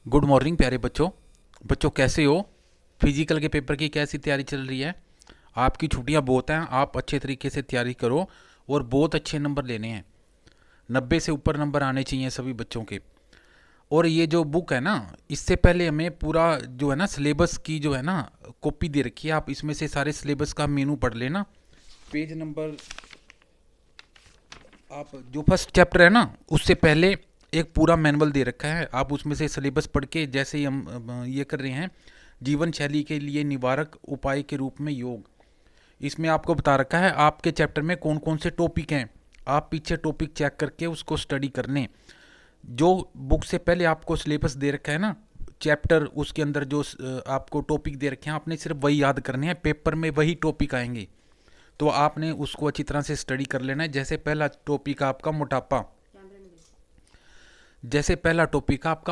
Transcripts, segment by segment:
Good morning प्यारे बच्चों। बच्चों कैसे हो? फिजिकल के पेपर की कैसी तैयारी चल रही है? आपकी छुट्टियां बहुत हैं, आप अच्छे तरीके से तैयारी करो और बहुत अच्छे नंबर लेने हैं। 90 से ऊपर नंबर आने चाहिए सभी बच्चों के। और ये जो बुक है ना, इससे पहले हमें पूरा जो है ना सिलेबस की जो है ना कॉपी दे रखी है। आप इसमें से सारे सिलेबस का मेनू पढ़ लेना। पेज नंबर, आप जो फर्स्ट चैप्टर है ना उससे पहले एक पूरा मैनुअल दे रखा है। आप उसमें से सिलेबस पढ़ के, जैसे ही हम ये कर रहे हैं जीवन शैली के लिए निवारक उपाय के रूप में योग, इसमें आपको बता रखा है आपके चैप्टर में कौन कौन से टॉपिक हैं। आप पीछे टॉपिक चेक करके उसको स्टडी कर लें। जो बुक से पहले आपको सिलेबस दे रखा है ना चैप्टर, उसके अंदर जो आपको टॉपिक दे रखे हैं आपने सिर्फ वही याद करने हैं। पेपर में वही टॉपिक आएंगे तो आपने उसको अच्छी तरह से स्टडी कर लेना है। जैसे पहला टॉपिक आपका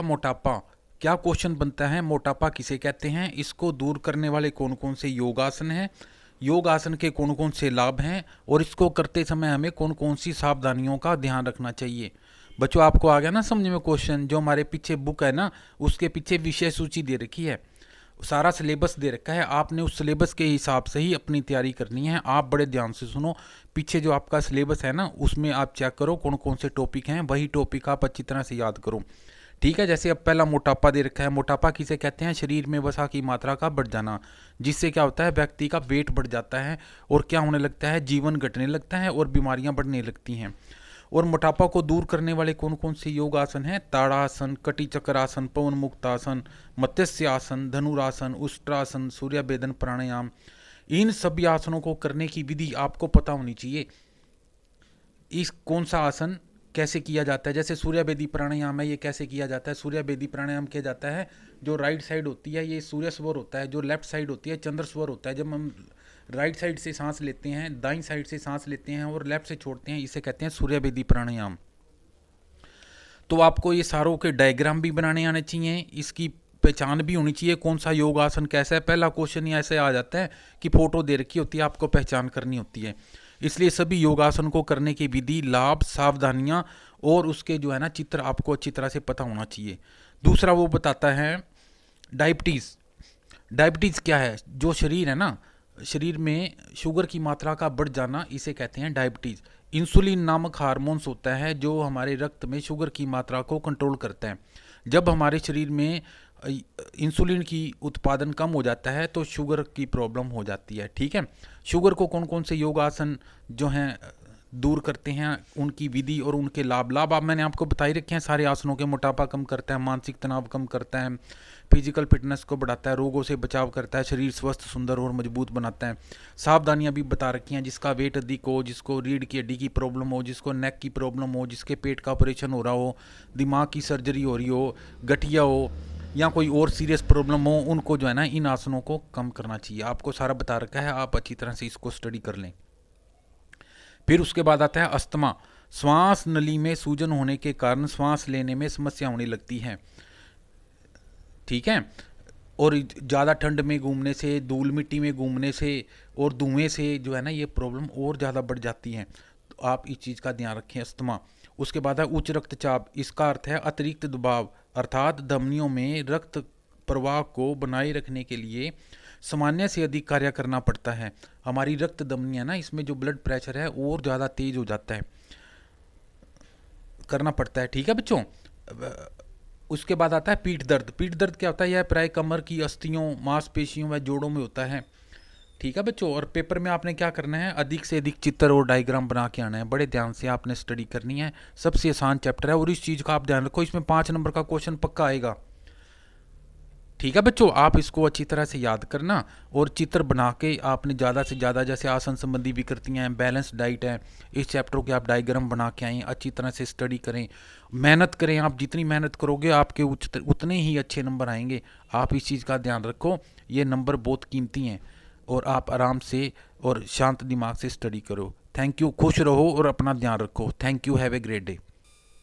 मोटापा, क्या क्वेश्चन बनता है? मोटापा किसे कहते हैं? इसको दूर करने वाले कौन कौन से योगासन हैं? योगासन के कौन कौन से लाभ हैं? और इसको करते समय हमें कौन कौन सी सावधानियों का ध्यान रखना चाहिए? बच्चों आपको आ गया ना समझ में क्वेश्चन? जो हमारे पीछे बुक है ना उसके पीछे विषय सूची दे रखी है, सारा सिलेबस दे रखा है। आपने उस सिलेबस के हिसाब से ही अपनी तैयारी करनी है। आप बड़े ध्यान से सुनो। पीछे जो आपका सिलेबस है ना उसमें आप चेक करो कौन कौन से टॉपिक हैं, वही टॉपिक आप अच्छी तरह से याद करो। ठीक है, जैसे अब पहला मोटापा दे रखा है। मोटापा किसे कहते हैं? शरीर में वसा की मात्रा का बढ़ जाना, जिससे क्या होता है व्यक्ति का वेट बढ़ जाता है और क्या होने लगता है, जीवन घटने लगता है और बीमारियां बढ़ने लगती हैं। और मोटापा को दूर करने वाले कौन कौन से योग आसन हैं? ताड़ासन, कटी चक्रासन, पवन मुक्तासन, मत्स्य आसन, धनुरासन, उष्ट्रासन, सूर्यभेदन प्राणायाम। इन सभी आसनों को करने की विधि आपको पता होनी चाहिए। इस कौन सा आसन कैसे किया जाता है? जैसे सूर्यभेदी प्राणायाम है, ये कैसे किया जाता है? सूर्यभेदी प्राणायाम किया जाता है, जो राइट साइड होती है ये सूर्य स्वर होता है, जो लेफ्ट साइड होती है चंद्र स्वर होता है। जब हम राइट साइड से सांस लेते हैं, दाईं साइड से सांस लेते हैं और लेफ्ट से छोड़ते हैं, इसे कहते हैं सूर्यभेदी प्राणायाम। तो आपको ये सारों के डायग्राम भी बनाने आने चाहिए, इसकी पहचान भी होनी चाहिए कौन सा योग आसन कैसा है। पहला क्वेश्चन ही ऐसे आ जाता है कि फोटो दे रखी होती है, आपको पहचान करनी होती है। इसलिए सभी योगासन को करने की विधि, लाभ, सावधानियां और उसके जो है ना चित्र आपको अच्छी तरह से पता होना चाहिए। दूसरा वो बताता है डायबिटीज़। डायबिटीज़ क्या है? जो शरीर है ना, शरीर में शुगर की मात्रा का बढ़ जाना, इसे कहते हैं डायबिटीज़। इंसुलिन नामक हार्मोन्स होता है जो हमारे रक्त में शुगर की मात्रा को कंट्रोल करता है। जब हमारे शरीर में इंसुलिन की उत्पादन कम हो जाता है तो शुगर की प्रॉब्लम हो जाती है। ठीक है, शुगर को कौन कौन से योगासन जो हैं दूर करते हैं, उनकी विधि और उनके लाभ आप मैंने आपको बता ही रखे हैं सारे आसनों के। मोटापा कम करता है, मानसिक तनाव कम करता है, फिजिकल फिटनेस को बढ़ाता है, रोगों से बचाव करता है, शरीर स्वस्थ, सुंदर और मजबूत बनाता है। सावधानियां भी बता रखी हैं, जिसका वेट अधिक हो, जिसको रीढ़ की हड्डी की प्रॉब्लम हो, जिसको नेक की प्रॉब्लम हो, जिसके पेट का ऑपरेशन हो रहा हो, दिमाग की सर्जरी हो रही हो, गठिया हो या कोई और सीरियस प्रॉब्लम हो, उनको जो है ना इन आसनों को कम करना चाहिए। आपको सारा बता रखा है, आप अच्छी तरह से इसको स्टडी कर लें। फिर उसके बाद आता है अस्थमा। श्वास नली में सूजन होने के कारण श्वास लेने में समस्या होने लगती है। ठीक है, और ज़्यादा ठंड में घूमने से, धूल मिट्टी में घूमने से और धुएं से जो है ना ये प्रॉब्लम और ज़्यादा बढ़ जाती है। तो आप इस चीज़ का ध्यान रखें, अस्थमा। उसके बाद है उच्च रक्तचाप। इसका अर्थ है अतिरिक्त दबाव, अर्थात धमनियों में रक्त प्रवाह को बनाए रखने के लिए सामान्य से अधिक कार्य करना पड़ता है। हमारी रक्त धमनियाँ ना, इसमें जो ब्लड प्रेशर है और ज़्यादा तेज हो जाता है, करना पड़ता है। ठीक है बच्चों। उसके बाद आता है पीठ दर्द। पीठ दर्द क्या होता है? यह प्राय कमर की अस्थियों, मांसपेशियों व जोड़ों में होता है। ठीक है बच्चों। और पेपर में आपने क्या करना है? अधिक से अधिक चित्र और डायग्राम बना के आना है। बड़े ध्यान से आपने स्टडी करनी है। सबसे आसान चैप्टर है और इस चीज़ का आप ध्यान रखो, इसमें 5 नंबर का क्वेश्चन पक्का आएगा। ठीक है बच्चों, आप इसको अच्छी तरह से याद करना और चित्र बना के आपने ज़्यादा से ज़्यादा, जैसे आसन संबंधी विकृतियाँ हैं, बैलेंस डाइट है, इस चैप्टर के आप डायग्राम बना के आएँ, अच्छी तरह से स्टडी करें, मेहनत करें। आप जितनी मेहनत करोगे आपके उतने ही अच्छे नंबर आएंगे। आप इस चीज़ का ध्यान रखो, ये नंबर बहुत कीमती हैं और आप आराम से और शांत दिमाग से स्टडी करो। थैंक यू, खुश रहो और अपना ध्यान रखो। Thank you, have a great day.